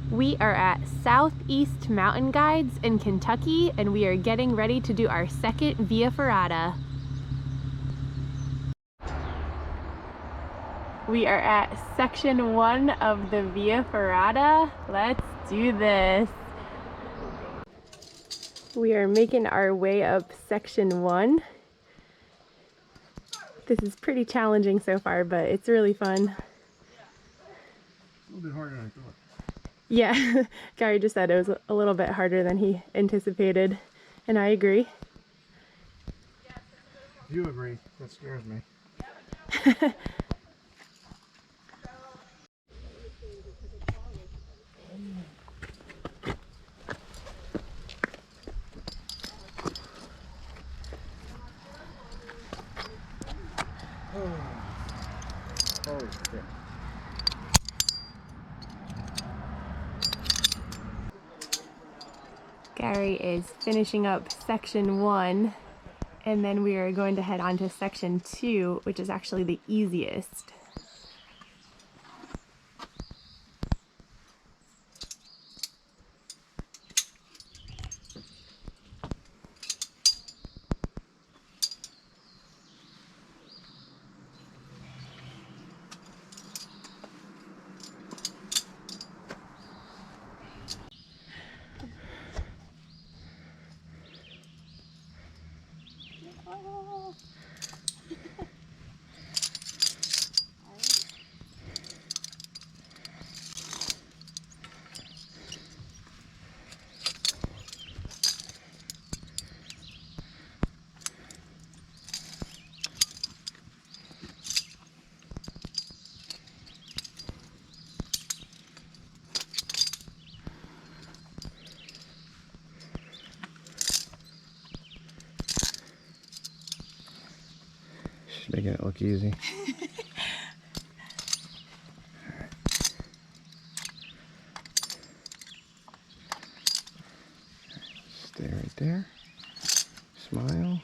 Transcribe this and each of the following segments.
We are at Southeast Mountain Guides in Kentucky, and we are getting ready to do our second Via Ferrata. We are at section 1 of the Via Ferrata. Let's do this. We are making our way up section 1. This is pretty challenging so far, but it's really fun. A little bit harder than I thought. Yeah, Gary just said it was a little bit harder than he anticipated, and I agree. You agree? That scares me. Oh, shit. Gary is finishing up section 1, and then we are going to head on to section 2, which is actually the easiest. She's making it look easy. Stay right there. Smile.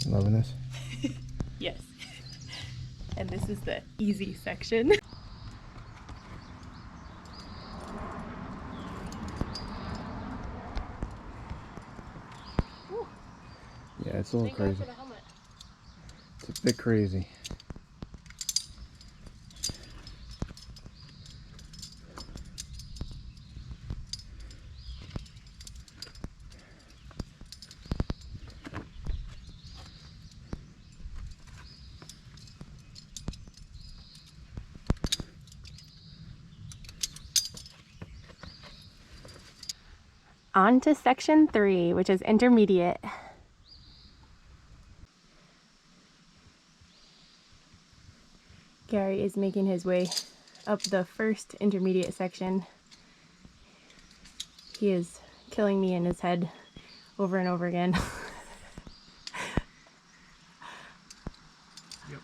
Loving this? Yes. And this is the easy section. Yeah, it's a little crazy. It's a bit crazy. On to section 3, which is intermediate. Gary is making his way up the first intermediate section. He is killing me in his head over and over again. Yep.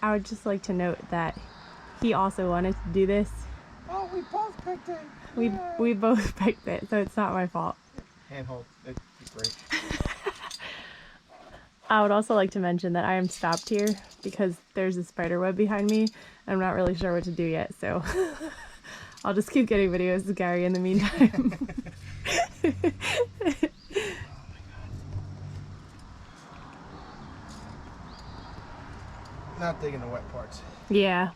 I would just like to note that he also wanted to do this. Oh, we both picked it. We both picked it, so it's not my fault. Handhold. It'd be great. I would also like to mention that I am stopped here because there's a spider web behind me. I'm not really sure what to do yet, so I'll just keep getting videos of Gary in the meantime. Oh my god. Not digging the wet parts. Yeah.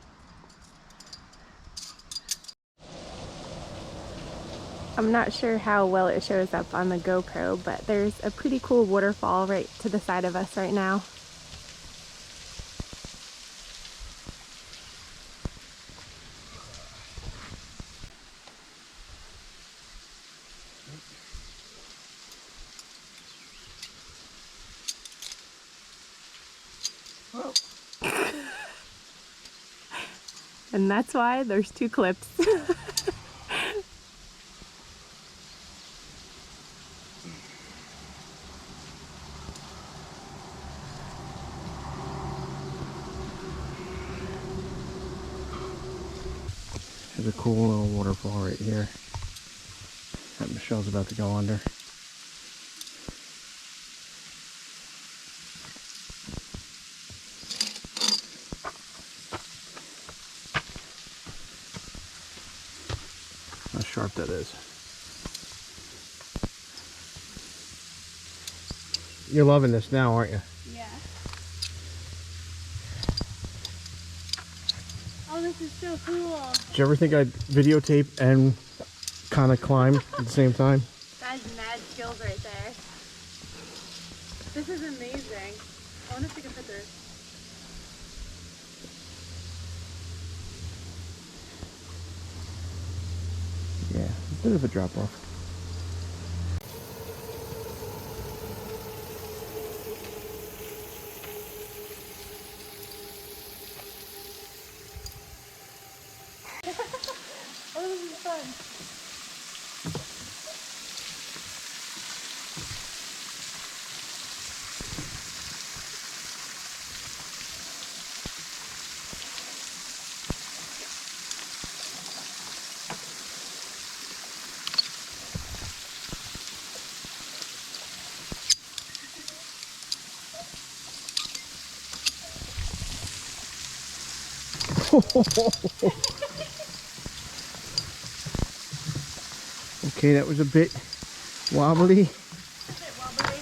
I'm not sure how well it shows up on the GoPro, but there's a pretty cool waterfall right to the side of us right now. And that's why there's 2 clips. There's a cool little waterfall right here that Michelle's about to go under. How sharp that is. You're loving this now, aren't you? Yeah. Oh, this is so cool. Did you ever think I'd videotape and kind of climb at the same time? That's mad skills right there. This is amazing. I want to take a picture. Yeah, a bit of a drop off. Oh, this is fun. Okay, that was a bit wobbly. A bit wobbly.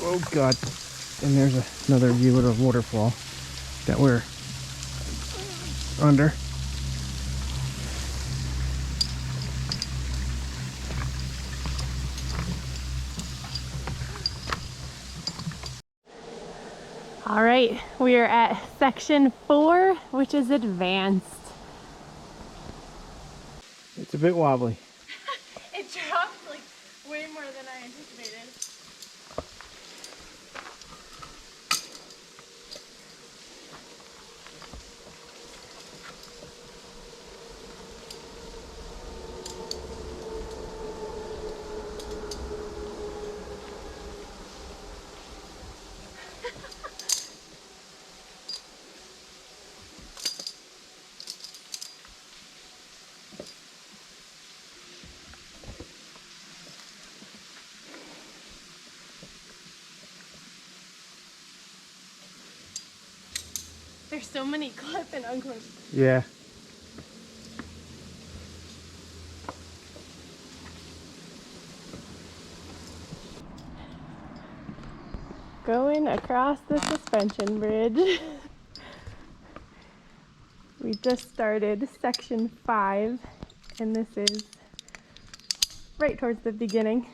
Oh God. And there's another view of the waterfall that we're under. All right, we are at section 4, which is advanced. It's a bit wobbly. It dropped like way more than I anticipated. There's so many clip and unclip. Yeah. Going across the suspension bridge. We just started section 5, and this is right towards the beginning.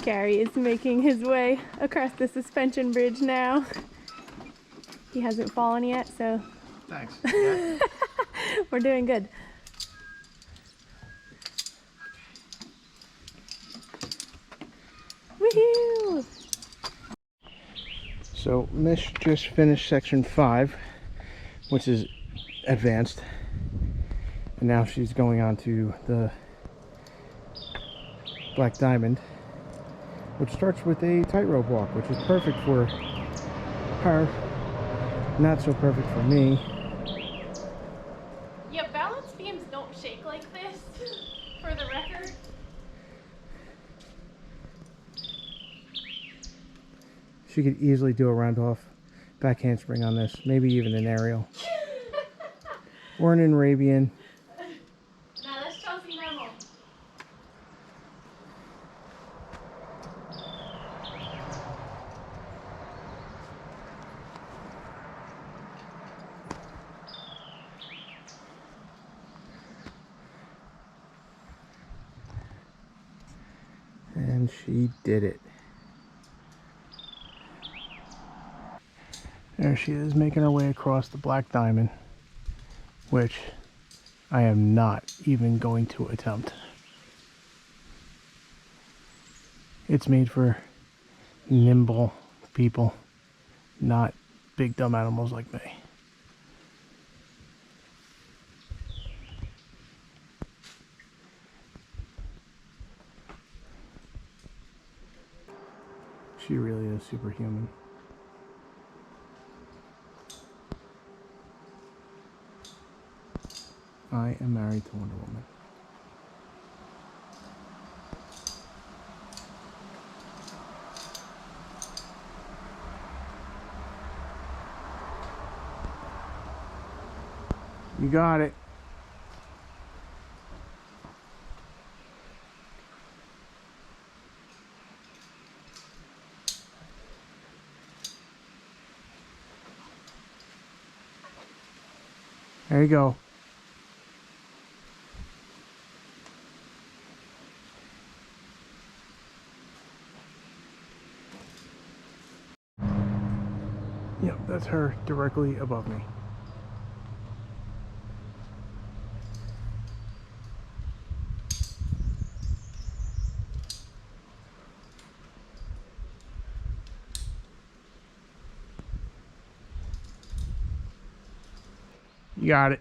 Gary is making his way across the suspension bridge now. He hasn't fallen yet, so Thanks. Yeah. we're doing good. Woohoo! So Mish just finished section 5, which is advanced, and now she's going on to the Black Diamond, which starts with a tightrope walk, which is perfect for her, not so perfect for me. Yeah, balance beams don't shake like this, for the record. She could easily do a round off back handspring on this, maybe even an aerial. Or an Arabian. No, that's Chelsea normal. And she did it. There she is, making her way across the Black Diamond, which I am not even going to attempt. It's made for nimble people, not big dumb animals like me. She really is superhuman. I am married to Wonder Woman. You got it. There you go. Yep, that's her directly above me. You got it.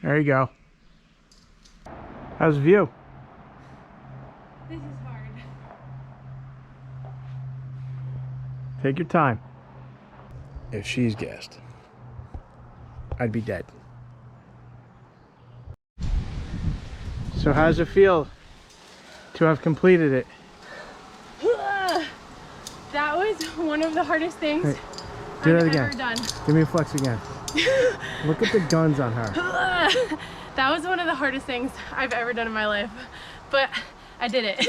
There you go. How's the view? This is hard. Take your time. If she's gassed, I'd be dead. So how does it feel to have completed it? That was one of the hardest things Hey, do I've that again. ever done. Give me a flex again. Look at the guns on her. That was one of the hardest things I've ever done in my life, but I did it.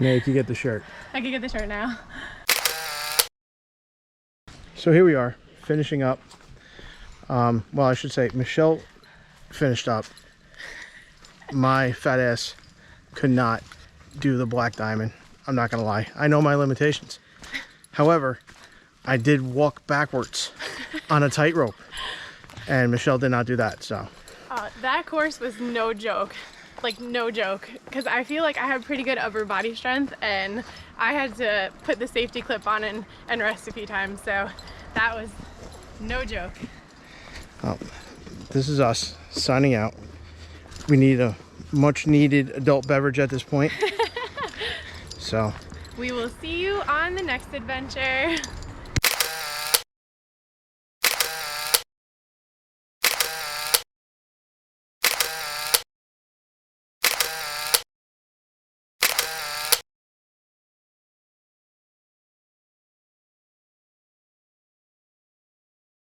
Now you can get the shirt. I can get the shirt now. So here we are, finishing up. Well, I should say Michelle finished up. My fat ass could not do the black diamond. I'm not gonna lie. I know my limitations. However, I did walk backwards on a tightrope, and Michelle did not do that. So That course was no joke, like no joke, because I feel like I have pretty good upper body strength, and I had to put the safety clip on and rest a few times, so that was no joke. this is us signing out. We need a much needed adult beverage at this point. So we will see you on the next adventure.